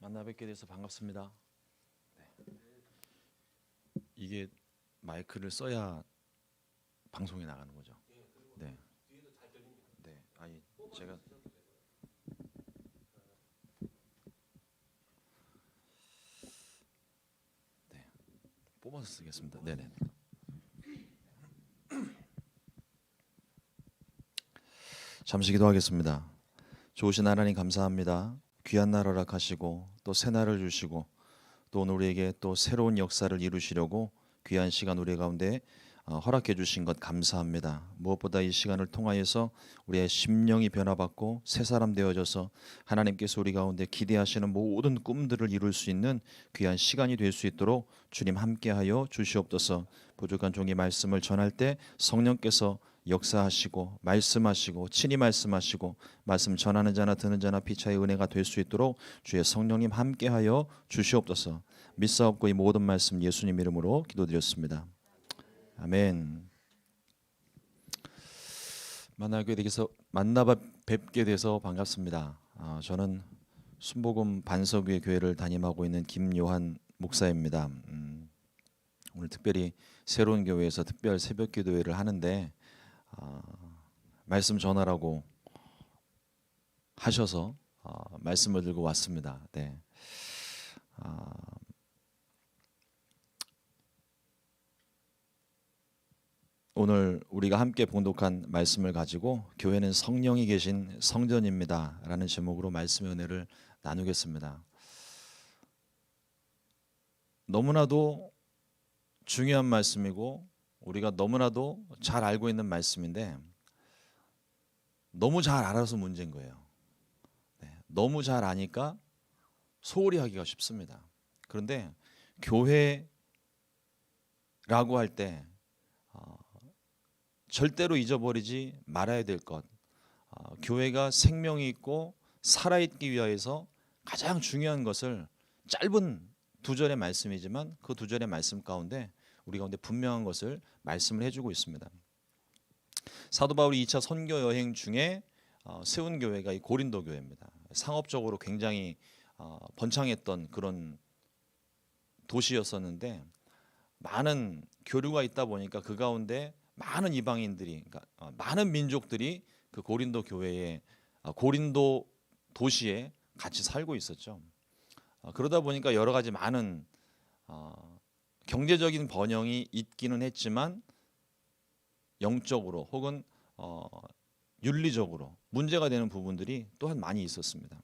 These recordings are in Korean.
만나 뵙게 돼서 반갑습니다. 네. 이게 마이크를 써야 방송에 나가는 거죠. 네. 네. 아니 제가 네. 뽑아서 쓰겠습니다. 네네. 잠시 기도하겠습니다. 좋으신 하나님 감사합니다. 귀한 날 허락하시고 또 새 날을 주시고 또 오늘 우리에게 또 새로운 역사를 이루시려고 귀한 시간 우리 가운데 허락해 주신 것 감사합니다. 무엇보다 이 시간을 통하여서 우리의 심령이 변화받고 새 사람 되어져서 하나님께서 우리 가운데 기대하시는 모든 꿈들을 이룰 수 있는 귀한 시간이 될 수 있도록 주님 함께하여 주시옵소서. 부족한 종이 말씀을 전할 때 성령께서 역사하시고 말씀하시고 친히 말씀하시고 말씀 전하는 자나 듣는 자나 피차의 은혜가 될 수 있도록 주의 성령님 함께하여 주시옵소서. 믿사옵고 이 모든 말씀 예수님 이름으로 기도드렸습니다. 아멘. 만나 뵙게 돼서 반갑습니다. 저는 순복음 반석위의 교회를 담임하고 있는 김요한 목사입니다. 오늘 특별히 새로운 교회에서 특별 새벽 기도회를 하는데 말씀 전하라고 하셔서 말씀을 들고 왔습니다. 네. 오늘 우리가 함께 봉독한 말씀을 가지고 교회는 성령이 계신 성전입니다 라는 제목으로 말씀의 은혜를 나누겠습니다. 너무나도 중요한 말씀이고 우리가 너무나도 잘 알고 있는 말씀인데 너무 잘 알아서 문제인 거예요. 네, 너무 잘 아니까 소홀히 하기가 쉽습니다. 그런데 교회라고 할 때 절대로 잊어버리지 말아야 될 것, 교회가 생명이 있고 살아있기 위하여서 가장 중요한 것을 짧은 두 절의 말씀이지만 그 두 절의 말씀 가운데 우리 가운데 분명한 것을 말씀을 해주고 있습니다. 사도 바울이 2차 선교 여행 중에 세운 교회가 이 고린도 교회입니다. 상업적으로 굉장히 번창했던 그런 도시였었는데 많은 교류가 있다 보니까 그 가운데 많은 이방인들이, 그러니까 많은 민족들이 그 고린도 교회에 고린도 도시에 같이 살고 있었죠. 그러다 보니까 여러 가지 많은 경제적인 번영이 있기는 했지만 영적으로 혹은 윤리적으로 문제가 되는 부분들이 또한 많이 있었습니다.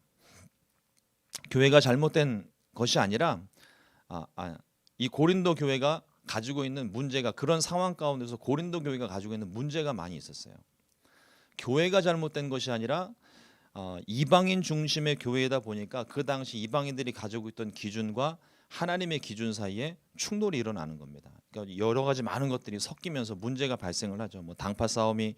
교회가 잘못된 것이 아니라 이 고린도 교회가 가지고 있는 문제가, 그런 상황 가운데서 고린도 교회가 가지고 있는 문제가 많이 있었어요. 교회가 잘못된 것이 아니라 이방인 중심의 교회이다 보니까 그 당시 이방인들이 가지고 있던 기준과 하나님의 기준 사이에 충돌이 일어나는 겁니다. 그러니까 여러 가지 많은 것들이 섞이면서 문제가 발생을 하죠. 뭐 당파 싸움이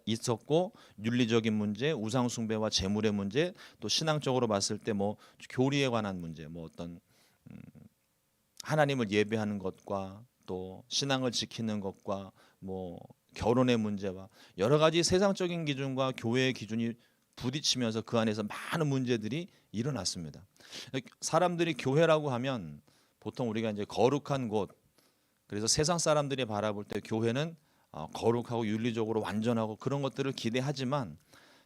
있었고, 윤리적인 문제, 우상 숭배와 재물의 문제, 또 신앙적으로 봤을 때 뭐 교리에 관한 문제, 뭐 어떤 하나님을 예배하는 것과 또 신앙을 지키는 것과 뭐 결혼의 문제와 여러 가지 세상적인 기준과 교회의 기준이 부딪히면서 그 안에서 많은 문제들이 일어났습니다. 사람들이 교회라고 하면 보통 우리가 이제 거룩한 곳, 그래서 세상 사람들이 바라볼 때 교회는 거룩하고 윤리적으로 완전하고 그런 것들을 기대하지만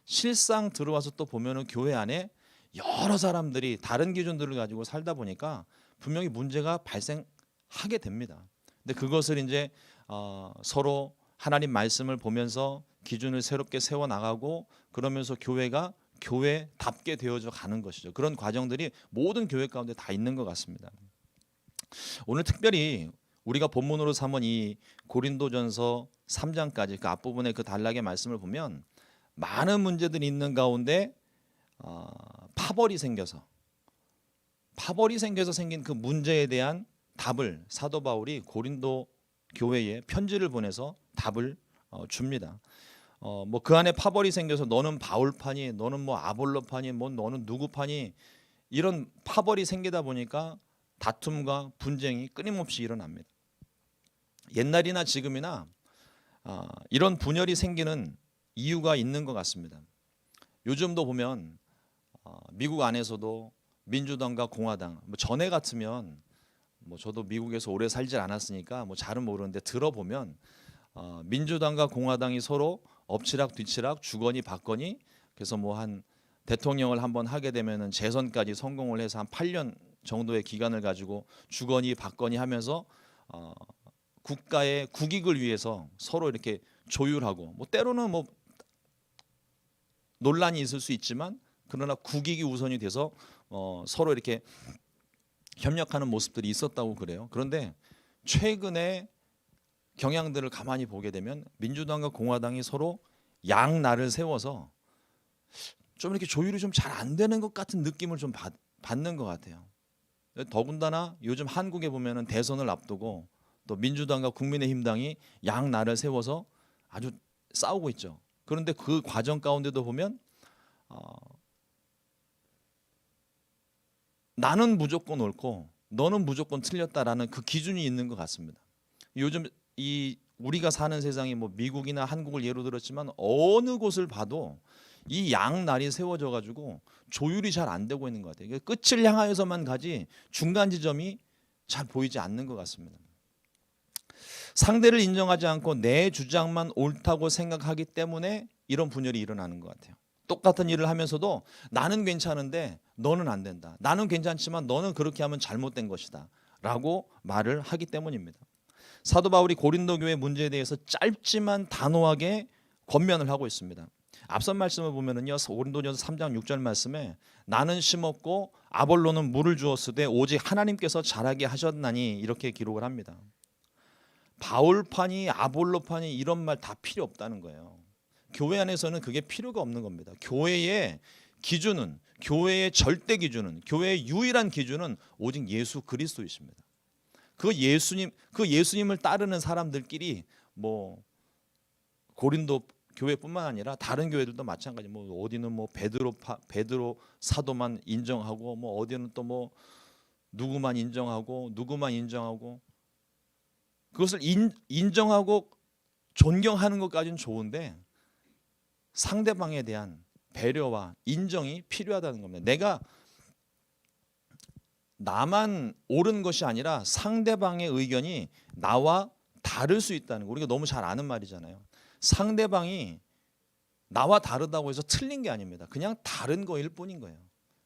실상 들어와서 또 보면은 교회 안에 여러 사람들이 다른 기준들을 가지고 살다 보니까 분명히 문제가 발생하게 됩니다. 근데 그것을 이제 서로 하나님 말씀을 보면서 기준을 새롭게 세워 나가고 그러면서 교회가 교회답게 되어져 가는 것이죠. 그런 과정들이 모든 교회 가운데 다 있는 것 같습니다. 오늘 특별히 우리가 본문으로 삼은 이 고린도전서 3장까지 그 앞부분의 그 단락의 말씀을 보면 많은 문제들이 있는 가운데 파벌이 생겨서 생긴 그 문제에 대한 답을 사도 바울이 고린도 교회에 편지를 보내서 답을 줍니다. 뭐 그 안에 파벌이 생겨서 너는 바울파니, 너는 뭐 아볼로파니, 뭐 너는 누구파니, 이런 파벌이 생기다 보니까 다툼과 분쟁이 끊임없이 일어납니다. 옛날이나 지금이나 이런 분열이 생기는 이유가 있는 것 같습니다. 요즘도 보면 미국 안에서도 민주당과 공화당, 뭐 전에 같으면 뭐 저도 미국에서 오래 살질 않았으니까 뭐 잘은 모르는데 들어보면 민주당과 공화당이 서로 엎치락 뒤치락 주거니 받거니, 그래서 뭐 한 대통령을 한번 하게 되면은 재선까지 성공을 해서 한 8년 정도의 기간을 가지고 주거니 받거니 하면서 국가의 국익을 위해서 서로 이렇게 조율하고, 뭐 때로는 뭐 논란이 있을 수 있지만 그러나 국익이 우선이 돼서 서로 이렇게 협력하는 모습들이 있었다고 그래요. 그런데 최근에 경향들을 가만히 보게 되면 민주당과 공화당이 서로 양날을 세워서 좀 이렇게 조율이 좀 잘 안 되는 것 같은 느낌을 좀 받는 것 같아요. 더군다나 요즘 한국에 보면은 대선을 앞두고 또 민주당과 국민의힘당이 양날을 세워서 아주 싸우고 있죠. 그런데 그 과정 가운데도 보면 나는 무조건 옳고 너는 무조건 틀렸다라는 그 기준이 있는 것 같습니다. 요즘 이 우리가 사는 세상이 뭐 미국이나 한국을 예로 들었지만 어느 곳을 봐도 이 양날이 세워져 가지고 조율이 잘 안 되고 있는 것 같아요. 끝을 향하여서만 가지 중간 지점이 잘 보이지 않는 것 같습니다. 상대를 인정하지 않고 내 주장만 옳다고 생각하기 때문에 이런 분열이 일어나는 것 같아요. 똑같은 일을 하면서도 나는 괜찮은데 너는 안 된다. 나는 괜찮지만 너는 그렇게 하면 잘못된 것이다 라고 말을 하기 때문입니다. 사도 바울이 고린도 교회 문제에 대해서 짧지만 단호하게 권면을 하고 있습니다. 앞선 말씀을 보면은요, 고린도전서 3장 6절 말씀에 나는 심었고 아볼로는 물을 주었으되 오직 하나님께서 자라게 하셨나니 이렇게 기록을 합니다. 바울파니 아볼로파니 이런 말 다 필요 없다는 거예요. 교회 안에서는 그게 필요가 없는 겁니다. 교회의 기준은, 교회의 절대 기준은, 교회의 유일한 기준은 오직 예수 그리스도이십니다. 그 예수님을 따르는 사람들끼리 뭐 고린도 교회뿐만 아니라 다른 교회들도 마찬가지. 뭐 어디는 뭐 베드로 사도만 인정하고, 뭐 어디는 또 뭐 누구만 인정하고 그것을 인정하고 존경하는 것까지는 좋은데 상대방에 대한 배려와 인정이 필요하다는 겁니다. 내가 나만 옳은 것이 아니라 상대방의 의견이 나와 다를 수 있다는 거, 우리가 너무 잘 아는 말이잖아요. 상대방이 나와 다르다고 해서 틀린 게 아닙니다. 그냥 다른 거일 뿐인 거예요.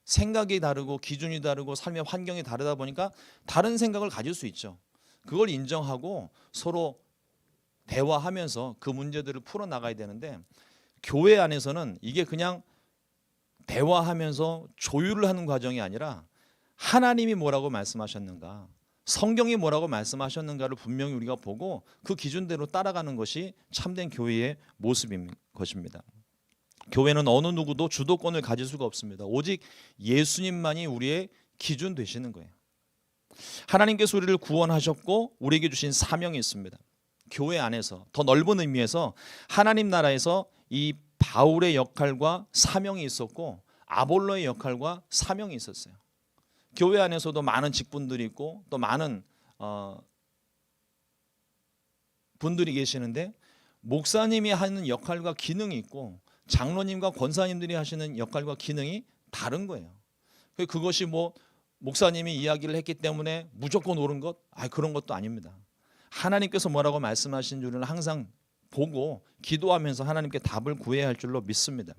생각이 다르고 기준이 다르고 삶의 환경이 다르다 보니까 다른 생각을 가질 수 있죠. 그걸 인정하고 서로 대화하면서 그 문제들을 풀어나가야 되는데, 교회 안에서는 이게 그냥 대화하면서 조율을 하는 과정이 아니라 하나님이 뭐라고 말씀하셨는가, 성경이 뭐라고 말씀하셨는가를 분명히 우리가 보고 그 기준대로 따라가는 것이 참된 교회의 모습인 것입니다. 교회는 어느 누구도 주도권을 가질 수가 없습니다. 오직 예수님만이 우리의 기준 되시는 거예요. 하나님께서 우리를 구원하셨고 우리에게 주신 사명이 있습니다. 교회 안에서 더 넓은 의미에서 하나님 나라에서 이 바울의 역할과 사명이 있었고 아볼로의 역할과 사명이 있었어요. 교회 안에서도 많은 직분들이 있고 또 많은 분들이 계시는데, 목사님이 하는 역할과 기능이 있고 장로님과 권사님들이 하시는 역할과 기능이 다른 거예요. 그것이 뭐 목사님이 이야기를 했기 때문에 무조건 옳은 것? 그런 것도 아닙니다. 하나님께서 뭐라고 말씀하신 줄을 항상 보고 기도하면서 하나님께 답을 구해야 할 줄로 믿습니다.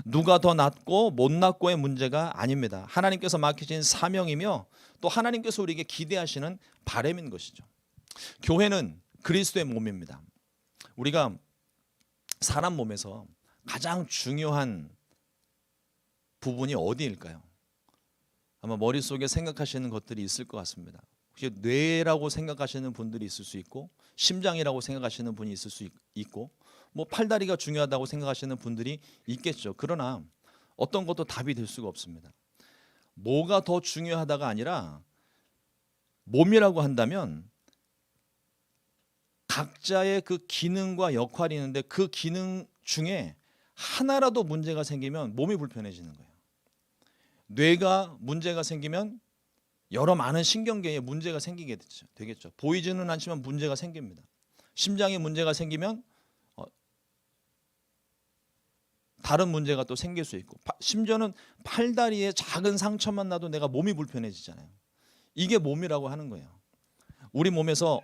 누가 더 낫고 못 낫고의 문제가 아닙니다. 하나님께서 맡기신 사명이며 또 하나님께서 우리에게 기대하시는 바람인 것이죠. 교회는 그리스도의 몸입니다. 우리가 사람 몸에서 가장 중요한 부분이 어디일까요? 아마 머릿속에 생각하시는 것들이 있을 것 같습니다. 혹시 뇌라고 생각하시는 분들이 있을 수 있고, 심장이라고 생각하시는 분이 있을 수 있고, 뭐 팔다리가 중요하다고 생각하시는 분들이 있겠죠. 그러나 어떤 것도 답이 될 수가 없습니다. 뭐가 더 중요하다가 아니라 몸이라고 한다면 각자의 그 기능과 역할이 있는데 그 기능 중에 하나라도 문제가 생기면 몸이 불편해지는 거예요. 뇌가 문제가 생기면 여러 많은 신경계에 문제가 생기게 되겠죠. 보이지는 않지만 문제가 생깁니다. 심장에 문제가 생기면 다른 문제가 또 생길 수 있고, 심지어는 팔다리에 작은 상처만 나도 내가 몸이 불편해지잖아요. 이게 몸이라고 하는 거예요. 우리 몸에서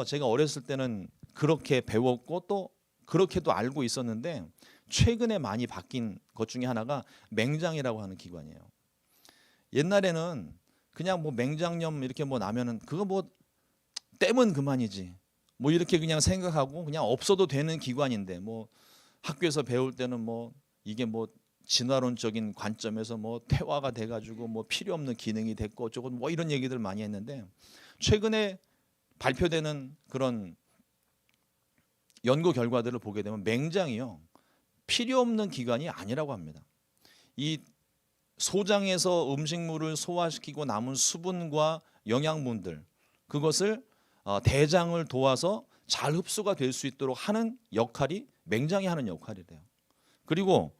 제가 어렸을 때는 그렇게 배웠고 또 그렇게도 알고 있었는데, 최근에 많이 바뀐 것 중에 하나가 맹장이라고 하는 기관이에요. 옛날에는 그냥 뭐 맹장염 이렇게 뭐 나면은 그거 뭐 떼면 그만이지 뭐 이렇게 그냥 생각하고 그냥 없어도 되는 기관인데, 뭐 학교에서 배울 때는 뭐 이게 뭐 진화론적인 관점에서 뭐 퇴화가 돼가지고 뭐 필요 없는 기능이 됐고 어쩌고 뭐 이런 얘기들 많이 했는데, 최근에 발표되는 그런 연구 결과들을 보게 되면 맹장이요, 필요 없는 기관이 아니라고 합니다. 이 소장에서 음식물을 소화시키고 남은 수분과 영양분들, 그것을 대장을 도와서 잘 흡수가 될 수 있도록 하는 역할이 맹장이 하는 역할이래요. 그리고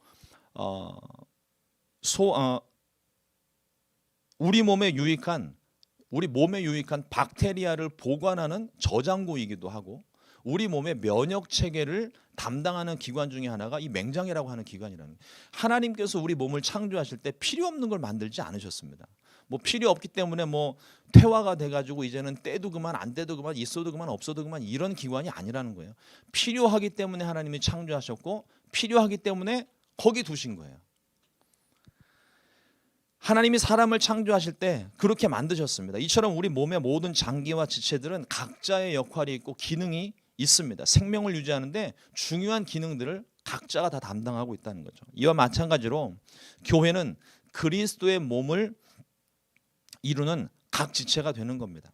우리 몸에 유익한 박테리아를 보관하는 저장고이기도 하고, 우리 몸의 면역 체계를 담당하는 기관 중에 하나가 이 맹장이라고 하는 기관이라는 거예요. 하나님께서 우리 몸을 창조하실 때 필요 없는 걸 만들지 않으셨습니다. 뭐 필요 없기 때문에 뭐 퇴화가 돼가지고 이제는 떼도 그만 안 떼도 그만 있어도 그만 없어도 그만 이런 기관이 아니라는 거예요. 필요하기 때문에 하나님이 창조하셨고, 필요하기 때문에 거기 두신 거예요. 하나님이 사람을 창조하실 때 그렇게 만드셨습니다. 이처럼 우리 몸의 모든 장기와 지체들은 각자의 역할이 있고 기능이 있습니다. 생명을 유지하는데 중요한 기능들을 각자가 다 담당하고 있다는 거죠. 이와 마찬가지로 교회는 그리스도의 몸을 이루는 각 지체가 되는 겁니다.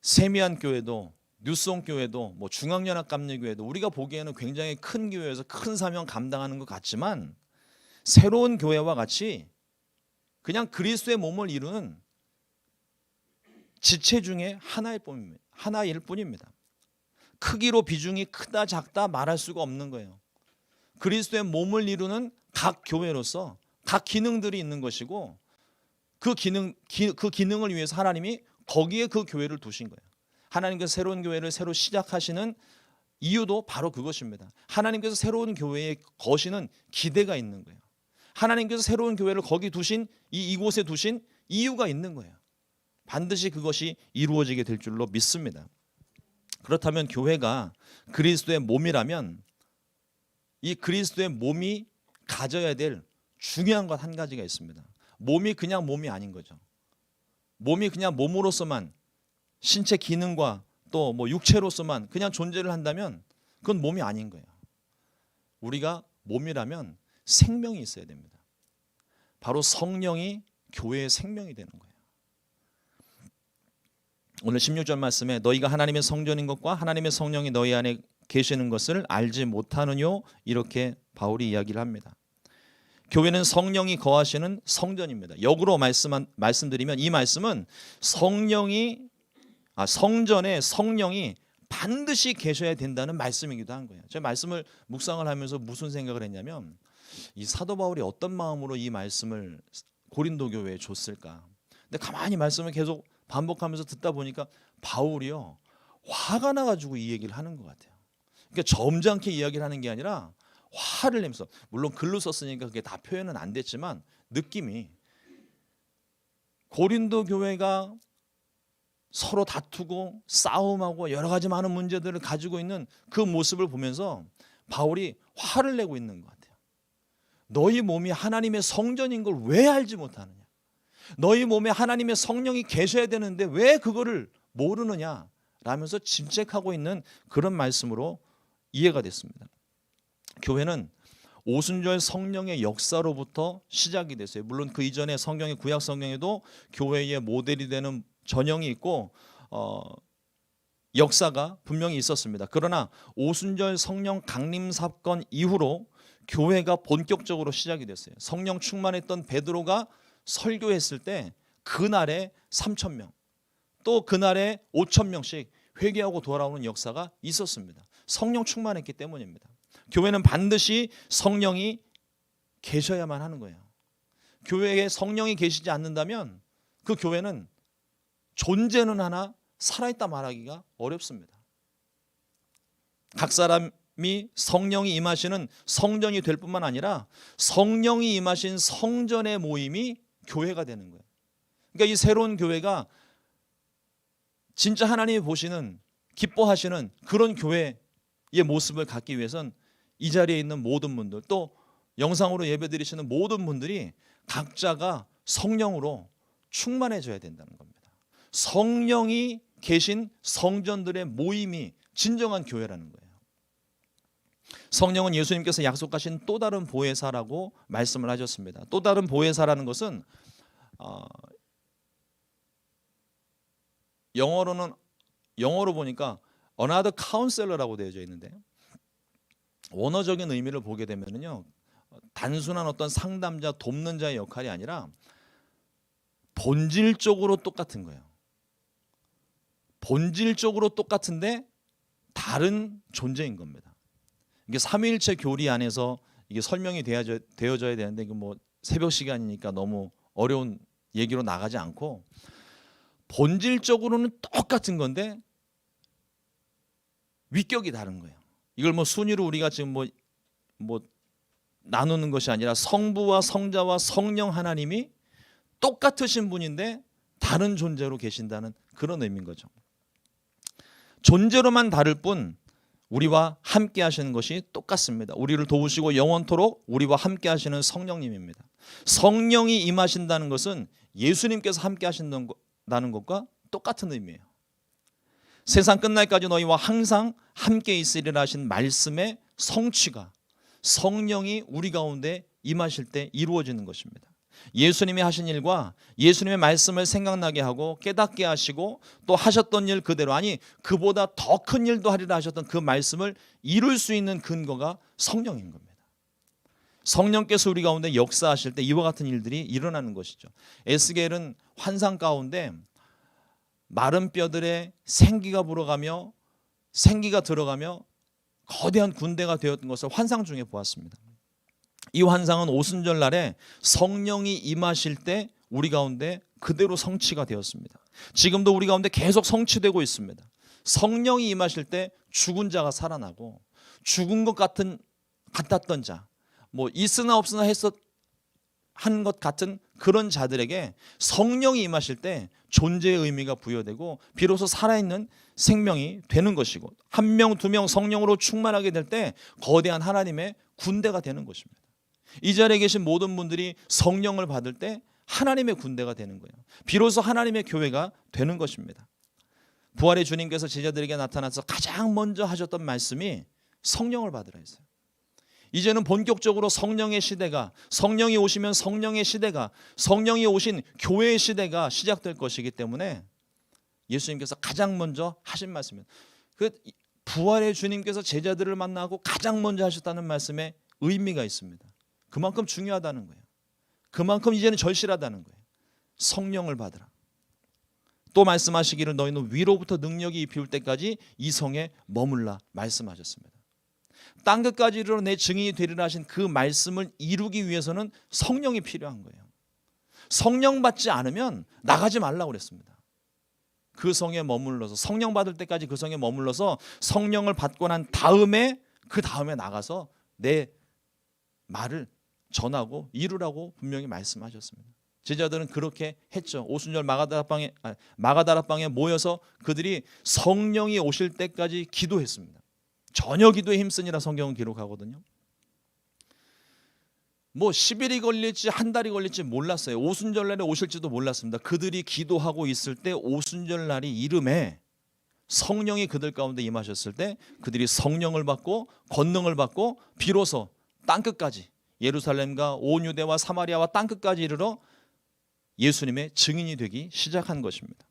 세미한 교회도, 뉴송 교회도, 뭐 중앙연합감리교회도 우리가 보기에는 굉장히 큰 교회에서 큰 사명 감당하는 것 같지만, 새로운 교회와 같이 그냥 그리스도의 몸을 이루는 지체 중에 하나일 뿐입니다. 크기로 비중이 크다 작다 말할 수가 없는 거예요. 그리스도의 몸을 이루는 각 교회로서 각 기능들이 있는 것이고, 그 기능을 위해서 하나님이 거기에 그 교회를 두신 거예요. 하나님께서 새로운 교회를 새로 시작하시는 이유도 바로 그것입니다. 하나님께서 새로운 교회에 거시는 기대가 있는 거예요. 하나님께서 새로운 교회를 거기 두신 이곳에 두신 이유가 있는 거예요. 반드시 그것이 이루어지게 될 줄로 믿습니다. 그렇다면 교회가 그리스도의 몸이라면 이 그리스도의 몸이 가져야 될 중요한 것 한 가지가 있습니다. 몸이 그냥 몸이 아닌 거죠. 몸이 그냥 몸으로서만, 신체 기능과 또 뭐 육체로서만 그냥 존재를 한다면 그건 몸이 아닌 거예요. 우리가 몸이라면 생명이 있어야 됩니다. 바로 성령이 교회의 생명이 되는 거예요. 오늘 16절 말씀에 너희가 하나님의 성전인 것과 하나님의 성령이 너희 안에 계시는 것을 알지 못하느뇨, 이렇게 바울이 이야기를 합니다. 교회는 성령이 거하시는 성전입니다. 역으로 말씀드리면 이 말씀은 성전에 성령이 반드시 계셔야 된다는 말씀이기도 한 거예요. 제가 말씀을 묵상을 하면서 무슨 생각을 했냐면, 이 사도 바울이 어떤 마음으로 이 말씀을 고린도 교회에 줬을까. 근데 가만히 말씀을 계속 반복하면서 듣다 보니까 바울이요, 화가 나가지고 이 얘기를 하는 것 같아요. 그러니까 점잖게 이야기를 하는 게 아니라 화를 내면서, 물론 글로 썼으니까 그게 다 표현은 안 됐지만 느낌이, 고린도 교회가 서로 다투고 싸움하고 여러 가지 많은 문제들을 가지고 있는 그 모습을 보면서 바울이 화를 내고 있는 것 같아요. 너희 몸이 하나님의 성전인 걸 왜 알지 못하느냐? 너희 몸에 하나님의 성령이 계셔야 되는데 왜 그거를 모르느냐? 라면서 질책하고 있는 그런 말씀으로 이해가 됐습니다. 교회는 오순절 성령의 역사로부터 시작이 됐어요. 물론 그 이전에 성경의 구약 성경에도 교회의 모델이 되는 전형이 있고 역사가 분명히 있었습니다. 그러나 오순절 성령 강림 사건 이후로 교회가 본격적으로 시작이 됐어요. 성령 충만했던 베드로가 설교했을 때 그날에 3,000명, 또 그날에 5,000명씩 회개하고 돌아오는 역사가 있었습니다. 성령 충만했기 때문입니다. 교회는 반드시 성령이 계셔야만 하는 거예요. 교회에 성령이 계시지 않는다면 그 교회는 존재는 하나 살아있다 말하기가 어렵습니다. 각 사람이 성령이 임하시는 성전이 될 뿐만 아니라 성령이 임하신 성전의 모임이 교회가 되는 거예요. 그러니까 이 새로운 교회가 진짜 하나님이 보시는, 기뻐하시는 그런 교회의 모습을 갖기 위해선 이 자리에 있는 모든 분들, 또 영상으로 예배드리시는 모든 분들이 각자가 성령으로 충만해져야 된다는 겁니다. 성령이 계신 성전들의 모임이 진정한 교회라는 거예요. 성령은 예수님께서 약속하신 또 다른 보혜사라고 말씀을 하셨습니다. 또 다른 보혜사라는 것은 영어로 보니까 another counselor라고 되어져 있는데, 원어적인 의미를 보게 되면요, 단순한 어떤 상담자, 돕는 자의 역할이 아니라 본질적으로 똑같은 거예요. 본질적으로 똑같은데 다른 존재인 겁니다. 이게 삼위일체 교리 안에서 이게 설명이 되어져야 되는데, 이거 뭐 새벽 시간이니까 너무 어려운 얘기로 나가지 않고, 본질적으로는 똑같은 건데 위격이 다른 거예요. 이걸 뭐 순위로 우리가 지금 뭐 나누는 것이 아니라 성부와 성자와 성령 하나님이 똑같으신 분인데 다른 존재로 계신다는 그런 의미인 거죠. 존재로만 다를 뿐 우리와 함께 하시는 것이 똑같습니다. 우리를 도우시고 영원토록 우리와 함께 하시는 성령님입니다. 성령이 임하신다는 것은 예수님께서 함께 하신다는 것과 똑같은 의미예요. 세상 끝날까지 너희와 항상 함께 있으리라 하신 말씀의 성취가 성령이 우리 가운데 임하실 때 이루어지는 것입니다. 예수님이 하신 일과 예수님의 말씀을 생각나게 하고 깨닫게 하시고 또 하셨던 일 그대로, 아니 그보다 더 큰 일도 하리라 하셨던 그 말씀을 이룰 수 있는 근거가 성령인 겁니다. 성령께서 우리 가운데 역사하실 때 이와 같은 일들이 일어나는 것이죠. 에스겔은 환상 가운데 마른 뼈들에 생기가 들어가며 거대한 군대가 되었던 것을 환상 중에 보았습니다. 이 환상은 오순절 날에 성령이 임하실 때 우리 가운데 그대로 성취가 되었습니다. 지금도 우리 가운데 계속 성취되고 있습니다. 성령이 임하실 때 죽은 자가 살아나고, 죽은 것 같았던 자, 뭐 있으나 없으나 한 것 같은 그런 자들에게 성령이 임하실 때 존재의 의미가 부여되고 비로소 살아있는 생명이 되는 것이고, 한 명, 두 명 성령으로 충만하게 될 때 거대한 하나님의 군대가 되는 것입니다. 이 자리에 계신 모든 분들이 성령을 받을 때 하나님의 군대가 되는 거예요. 비로소 하나님의 교회가 되는 것입니다. 부활의 주님께서 제자들에게 나타나서 가장 먼저 하셨던 말씀이 성령을 받으라 했어요. 이제는 본격적으로 성령의 시대가, 성령이 오시면 성령의 시대가, 성령이 오신 교회의 시대가 시작될 것이기 때문에 예수님께서 가장 먼저 하신 말씀입니다. 그 부활의 주님께서 제자들을 만나고 가장 먼저 하셨다는 말씀에 의미가 있습니다. 그만큼 중요하다는 거예요. 그만큼 이제는 절실하다는 거예요. 성령을 받으라. 또 말씀하시기를 너희는 위로부터 능력이 입힐 때까지 이 성에 머물라 말씀하셨습니다. 땅끝까지 이르러 내 증인이 되리라 하신 그 말씀을 이루기 위해서는 성령이 필요한 거예요. 성령 받지 않으면 나가지 말라고 그랬습니다. 그 성에 머물러서, 성령 받을 때까지 그 성에 머물러서 성령을 받고 난 다음에 그 다음에 나가서 내 말을 전하고 이루라고 분명히 말씀하셨습니다. 제자들은 그렇게 했죠. 오순절 마가다락방에 모여서 그들이 성령이 오실 때까지 기도했습니다. 전혀 기도에 힘쓰니라 성경은 기록하거든요. 뭐 10일이 걸릴지 한 달이 걸릴지 몰랐어요. 오순절날에 오실지도 몰랐습니다. 그들이 기도하고 있을 때 오순절날이 이름에 성령이 그들 가운데 임하셨을 때 그들이 성령을 받고 권능을 받고 비로소 땅끝까지, 예루살렘과 온 유대와 사마리아와 땅끝까지 이르러 예수님의 증인이 되기 시작한 것입니다.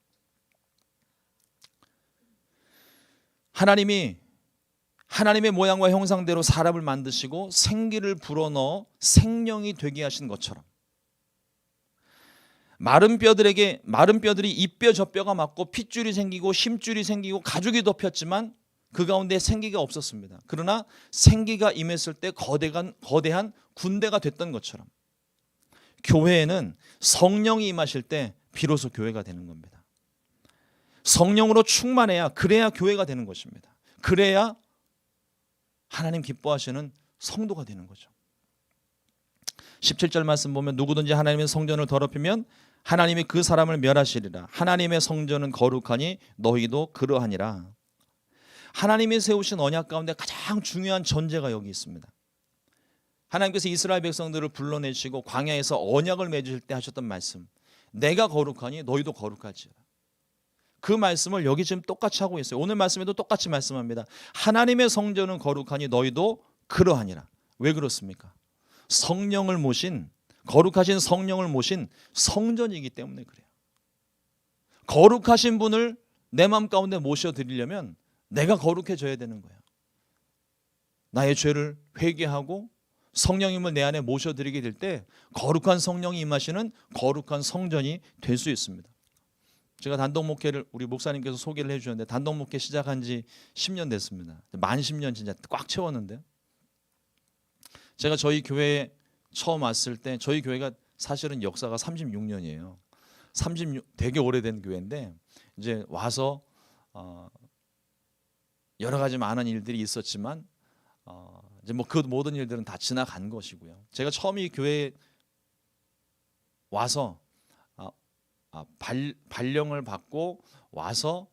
하나님의 모양과 형상대로 사람을 만드시고 생기를 불어넣어 생명이 되게 하신 것처럼 마른 뼈들이 이뼈 저뼈가 맞고 핏줄이 생기고 힘줄이 생기고 가죽이 덮였지만 그 가운데 생기가 없었습니다. 그러나 생기가 임했을 때 거대한 군대가 됐던 것처럼 교회에는 성령이 임하실 때 비로소 교회가 되는 겁니다. 성령으로 충만해야, 그래야 교회가 되는 것입니다. 그래야 하나님 기뻐하시는 성도가 되는 거죠. 17절 말씀 보면 누구든지 하나님의 성전을 더럽히면 하나님이 그 사람을 멸하시리라. 하나님의 성전은 거룩하니 너희도 그러하니라. 하나님이 세우신 언약 가운데 가장 중요한 전제가 여기 있습니다. 하나님께서 이스라엘 백성들을 불러내시고 광야에서 언약을 맺으실 때 하셨던 말씀, 내가 거룩하니 너희도 거룩할지라. 그 말씀을 여기 지금 똑같이 하고 있어요. 오늘 말씀에도 똑같이 말씀합니다. 하나님의 성전은 거룩하니 너희도 그러하니라. 왜 그렇습니까? 성령을 모신, 거룩하신 성령을 모신 성전이기 때문에 그래요. 거룩하신 분을 내 마음 가운데 모셔드리려면 내가 거룩해져야 되는 거예요. 나의 죄를 회개하고 성령님을 내 안에 모셔드리게 될 때 거룩한 성령이 임하시는 거룩한 성전이 될 수 있습니다. 제가 단독 목회를 우리 목사님께서 소개를 해주셨는데 단독 목회 시작한 지 10년 됐습니다. 만 10년 진짜 꽉 채웠는데요. 제가 저희 교회에 처음 왔을 때 저희 교회가 사실은 역사가 36년이에요. 되게 오래된 교회인데 이제 와서 여러 가지 많은 일들이 있었지만 이제 뭐 그 모든 일들은 다 지나간 것이고요. 제가 처음 이 교회에 와서 발령을 받고 와서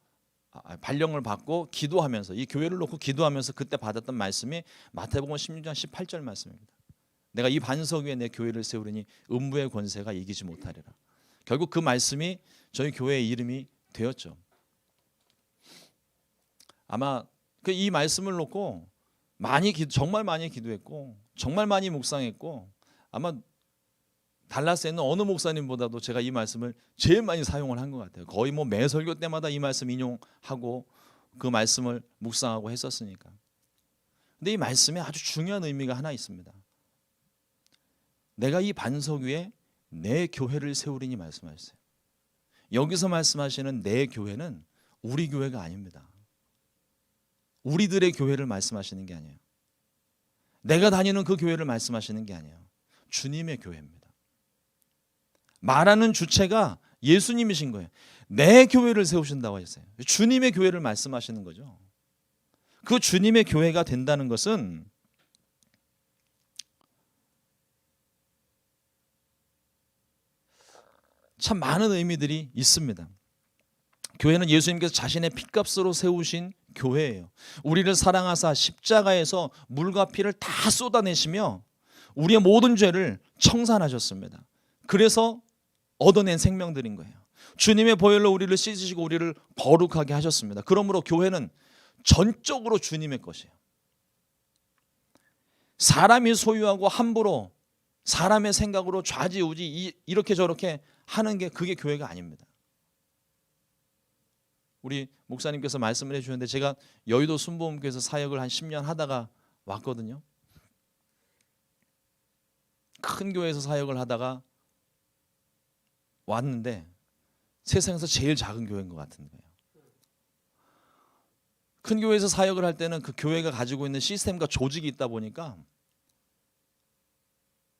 발령을 받고 기도하면서 이 교회를 놓고 기도하면서 그때 받았던 말씀이 마태복음 16장 18절 말씀입니다. 내가 이 반석 위에 내 교회를 세우리니 음부의 권세가 이기지 못하리라. 결국 그 말씀이 저희 교회의 이름이 되었죠. 아마 이 말씀을 놓고 정말 많이 기도했고 정말 많이 묵상했고 아마 달라스에 있는 어느 목사님보다도 제가 이 말씀을 제일 많이 사용을 한 것 같아요. 거의 뭐 매 설교 때마다 이 말씀 인용하고 그 말씀을 묵상하고 했었으니까. 근데 이 말씀에 아주 중요한 의미가 하나 있습니다. 내가 이 반석 위에 내 교회를 세우리니 말씀하셨어요. 여기서 말씀하시는 내 교회는 우리 교회가 아닙니다. 우리들의 교회를 말씀하시는 게 아니에요. 내가 다니는 그 교회를 말씀하시는 게 아니에요. 주님의 교회입니다. 말하는 주체가 예수님이신 거예요. 내 교회를 세우신다고 하셨어요. 주님의 교회를 말씀하시는 거죠. 그 주님의 교회가 된다는 것은 참 많은 의미들이 있습니다. 교회는 예수님께서 자신의 핏값으로 세우신 교회예요. 우리를 사랑하사 십자가에서 물과 피를 다 쏟아내시며 우리의 모든 죄를 청산하셨습니다. 그래서 얻어낸 생명들인 거예요. 주님의 보혈로 우리를 씻으시고 우리를 거룩하게 하셨습니다. 그러므로 교회는 전적으로 주님의 것이에요. 사람이 소유하고 함부로 사람의 생각으로 좌지우지 이렇게 저렇게 하는 게 그게 교회가 아닙니다. 우리 목사님께서 말씀을 해주셨는데 제가 여의도 순복음교회에서 사역을 한 10년 하다가 왔거든요. 큰 교회에서 사역을 하다가 왔는데 세상에서 제일 작은 교회인 것 같은 거예요. 큰 교회에서 사역을 할 때는 그 교회가 가지고 있는 시스템과 조직이 있다 보니까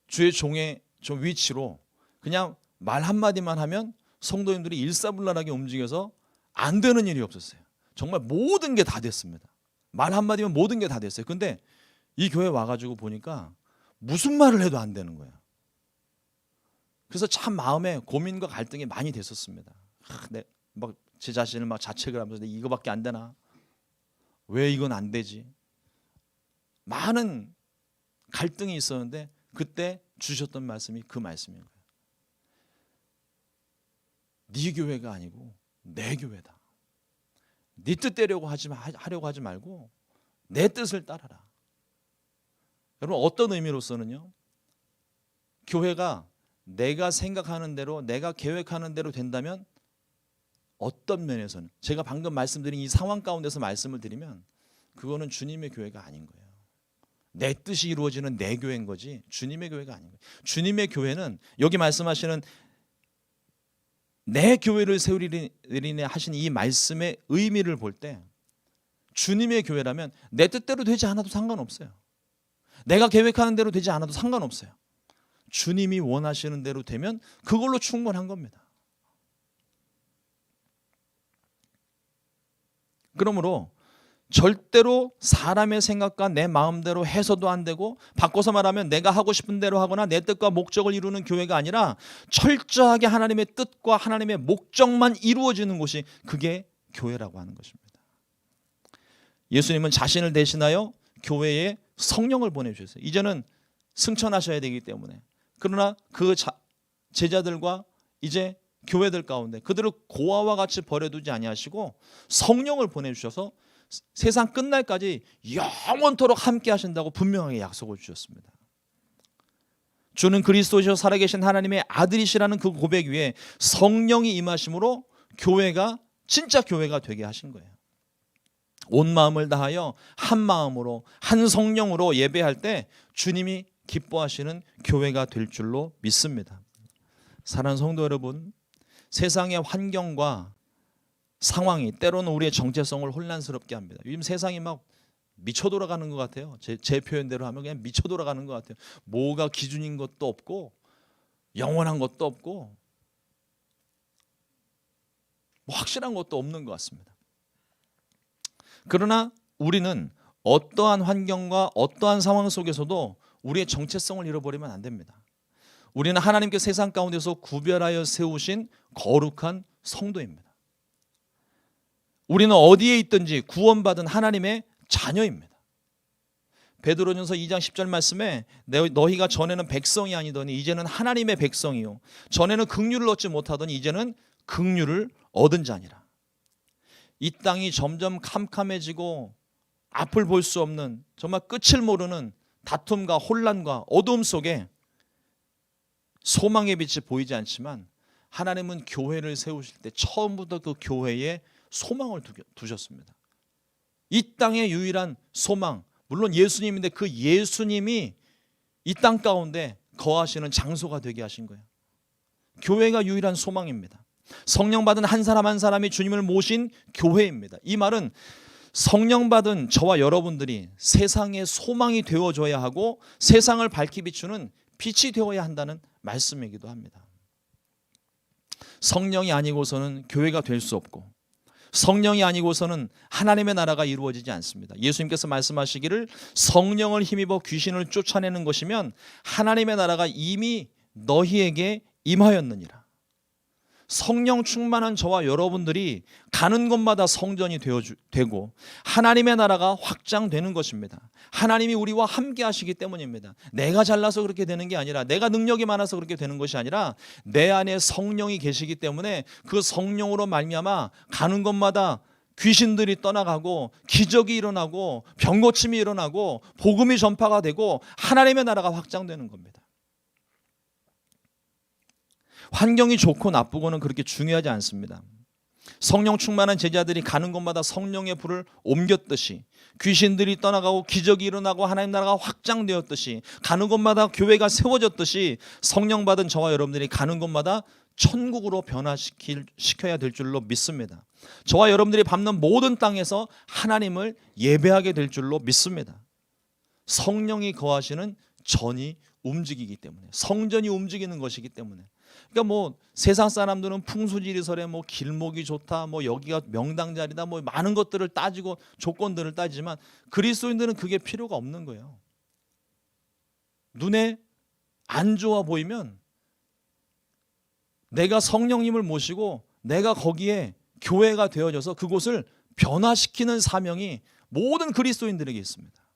주의 종의 좀 위치로 그냥 말 한마디만 하면 성도님들이 일사불란하게 움직여서 안 되는 일이 없었어요. 정말 모든 게 다 됐습니다. 말 한마디면 모든 게 다 됐어요. 근데 이 교회 와가지고 보니까 무슨 말을 해도 안 되는 거예요. 그래서 참 마음에 고민과 갈등이 많이 됐었습니다. 막 제 자신을 막 자책을 하면서 이거밖에 안 되나? 왜 이건 안 되지? 많은 갈등이 있었는데 그때 주셨던 말씀이 그 말씀인 거예요. 네 교회가 아니고 내 교회다. 네 뜻대로 하려고 하지 말고 내 뜻을 따라라. 여러분 어떤 의미로서는요. 교회가 내가 생각하는 대로 내가 계획하는 대로 된다면 어떤 면에서는 제가 방금 말씀드린 이 상황 가운데서 말씀을 드리면 그거는 주님의 교회가 아닌 거예요. 내 뜻이 이루어지는 내 교회인 거지 주님의 교회가 아닌 거예요. 주님의 교회는 여기 말씀하시는 내 교회를 세우리니 하신 이 말씀의 의미를 볼 때 주님의 교회라면 내 뜻대로 되지 않아도 상관없어요. 내가 계획하는 대로 되지 않아도 상관없어요. 주님이 원하시는 대로 되면 그걸로 충분한 겁니다. 그러므로 절대로 사람의 생각과 내 마음대로 해서도 안 되고, 바꿔서 말하면 내가 하고 싶은 대로 하거나 내 뜻과 목적을 이루는 교회가 아니라 철저하게 하나님의 뜻과 하나님의 목적만 이루어지는 곳이, 그게 교회라고 하는 것입니다. 예수님은 자신을 대신하여 교회에 성령을 보내주셨어요. 이제는 승천하셔야 되기 때문에. 그러나 그 제자들과 이제 교회들 가운데 그들을 고아와 같이 버려두지 아니하시고 성령을 보내주셔서 세상 끝날까지 영원토록 함께 하신다고 분명하게 약속을 주셨습니다. 주는 그리스도시요 살아계신 하나님의 아들이시라는 그 고백 위에 성령이 임하심으로 교회가 진짜 교회가 되게 하신 거예요. 온 마음을 다하여 한 마음으로 한 성령으로 예배할 때 주님이 기뻐하시는 교회가 될 줄로 믿습니다. 사랑하는 성도 여러분, 세상의 환경과 상황이 때로는 우리의 정체성을 혼란스럽게 합니다. 요즘 세상이 막 미쳐 돌아가는 것 같아요. 제 표현대로 하면 그냥 미쳐 돌아가는 것 같아요. 뭐가 기준인 것도 없고 영원한 것도 없고 뭐 확실한 것도 없는 것 같습니다. 그러나 우리는 어떠한 환경과 어떠한 상황 속에서도 우리의 정체성을 잃어버리면 안 됩니다. 우리는 하나님께 세상 가운데서 구별하여 세우신 거룩한 성도입니다. 우리는 어디에 있든지 구원받은 하나님의 자녀입니다. 베드로전서 2장 10절 말씀에 너희가 전에는 백성이 아니더니 이제는 하나님의 백성이요 전에는 긍휼을 얻지 못하더니 이제는 긍휼을 얻은 자니라. 이 땅이 점점 캄캄해지고 앞을 볼 수 없는 정말 끝을 모르는 다툼과 혼란과 어두움 속에 소망의 빛이 보이지 않지만 하나님은 교회를 세우실 때 처음부터 그 교회에 소망을 두셨습니다. 이 땅의 유일한 소망, 물론 예수님인데 그 예수님이 이 땅 가운데 거하시는 장소가 되게 하신 거예요. 교회가 유일한 소망입니다. 성령 받은 한 사람 한 사람이 주님을 모신 교회입니다. 이 말은 성령 받은 저와 여러분들이 세상의 소망이 되어줘야 하고 세상을 밝히 비추는 빛이 되어야 한다는 말씀이기도 합니다. 성령이 아니고서는 교회가 될 수 없고 성령이 아니고서는 하나님의 나라가 이루어지지 않습니다. 예수님께서 말씀하시기를 성령을 힘입어 귀신을 쫓아내는 것이면 하나님의 나라가 이미 너희에게 임하였느니라. 성령 충만한 저와 여러분들이 가는 곳마다 성전이 되고 하나님의 나라가 확장되는 것입니다. 하나님이 우리와 함께 하시기 때문입니다. 내가 잘나서 그렇게 되는 게 아니라 내가 능력이 많아서 그렇게 되는 것이 아니라 내 안에 성령이 계시기 때문에 그 성령으로 말미암아 가는 곳마다 귀신들이 떠나가고 기적이 일어나고 병고침이 일어나고 복음이 전파가 되고 하나님의 나라가 확장되는 겁니다. 환경이 좋고 나쁘고는 그렇게 중요하지 않습니다. 성령 충만한 제자들이 가는 곳마다 성령의 불을 옮겼듯이 귀신들이 떠나가고 기적이 일어나고 하나님 나라가 확장되었듯이 가는 곳마다 교회가 세워졌듯이 성령 받은 저와 여러분들이 가는 곳마다 천국으로 변화시켜야 될 줄로 믿습니다. 저와 여러분들이 밟는 모든 땅에서 하나님을 예배하게 될 줄로 믿습니다. 성령이 거하시는 전이 움직이기 때문에 성전이 움직이는 것이기 때문에 그러니까 뭐 세상 사람들은 풍수지리설에 뭐 길목이 좋다, 뭐 여기가 명당 자리다, 뭐 많은 것들을 따지고 조건들을 따지지만 그리스도인들은 그게 필요가 없는 거예요. 눈에 안 좋아 보이면 내가 성령님을 모시고 내가 거기에 교회가 되어져서 그곳을 변화시키는 사명이 모든 그리스도인들에게 있습니다.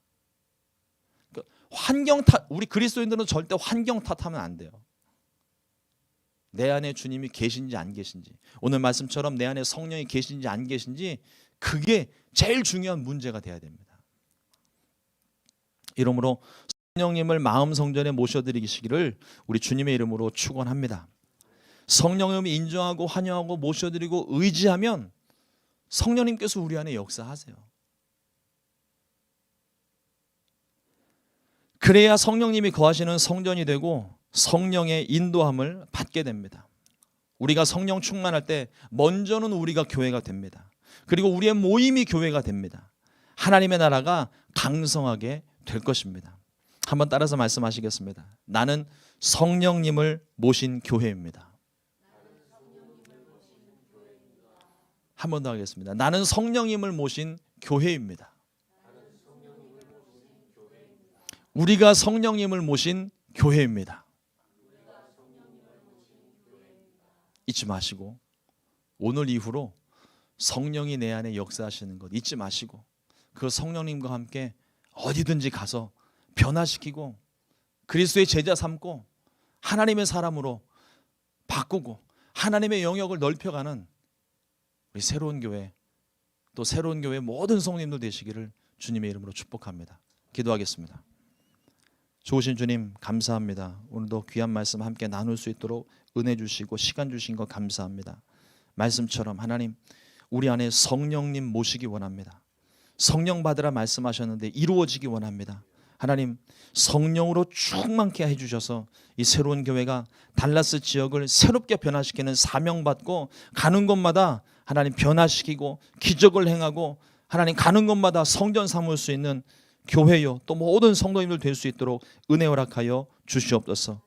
그러니까 환경 탓, 우리 그리스도인들은 절대 환경 탓하면 안 돼요. 내 안에 주님이 계신지 안 계신지, 오늘 말씀처럼 내 안에 성령이 계신지 안 계신지, 그게 제일 중요한 문제가 돼야 됩니다. 이러므로 성령님을 마음 성전에 모셔드리시기를 우리 주님의 이름으로 축원합니다. 성령님을 인정하고 환영하고 모셔드리고 의지하면 성령님께서 우리 안에 역사하세요. 그래야 성령님이 거하시는 성전이 되고 성령의 인도함을 받게 됩니다. 우리가 성령 충만할 때 먼저는 우리가 교회가 됩니다. 그리고 우리의 모임이 교회가 됩니다. 하나님의 나라가 강성하게 될 것입니다. 한번 따라서 말씀하시겠습니다. 나는 성령님을 모신 교회입니다. 한 번 더 하겠습니다. 나는 성령님을 모신 교회입니다. 우리가 성령님을 모신 교회입니다. 잊지 마시고 오늘 이후로 성령이 내 안에 역사하시는 것 잊지 마시고 그 성령님과 함께 어디든지 가서 변화시키고 그리스도의 제자 삼고 하나님의 사람으로 바꾸고 하나님의 영역을 넓혀가는 우리 새로운 교회, 또 새로운 교회 모든 성도님들 되시기를 주님의 이름으로 축복합니다. 기도하겠습니다. 좋으신 주님 감사합니다. 오늘도 귀한 말씀 함께 나눌 수 있도록 은혜 주시고 시간 주신 것 감사합니다. 말씀처럼 하나님 우리 안에 성령님 모시기 원합니다. 성령 받으라 말씀하셨는데 이루어지기 원합니다. 하나님 성령으로 충만케 해주셔서 이 새로운 교회가 달라스 지역을 새롭게 변화시키는 사명 받고 가는 곳마다 하나님 변화시키고 기적을 행하고 하나님 가는 곳마다 성전 삼을 수 있는 교회요 또 모든 성도님들 될 수 있도록 은혜 허락하여 주시옵소서.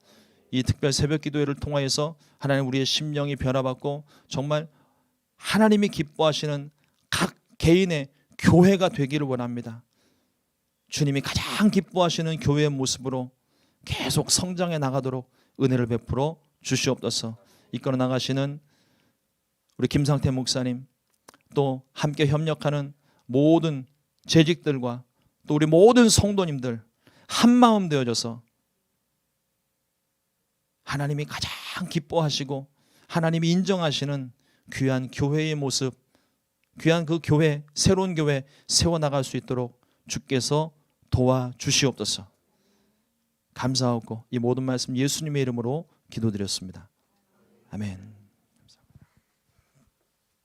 이 특별 새벽 기도회를 통하여서 하나님 우리의 심령이 변화받고 정말 하나님이 기뻐하시는 각 개인의 교회가 되기를 원합니다. 주님이 가장 기뻐하시는 교회의 모습으로 계속 성장해 나가도록 은혜를 베풀어 주시옵소서. 이끌어 나가시는 우리 김상태 목사님 또 함께 협력하는 모든 재직들과 또 우리 모든 성도님들 한마음 되어져서 하나님이 가장 기뻐하시고 하나님이 인정하시는 귀한 교회의 모습, 귀한 그 교회, 새로운 교회 세워나갈 수 있도록 주께서 도와주시옵소서. 감사하고 이 모든 말씀 예수님의 이름으로 기도드렸습니다. 아멘.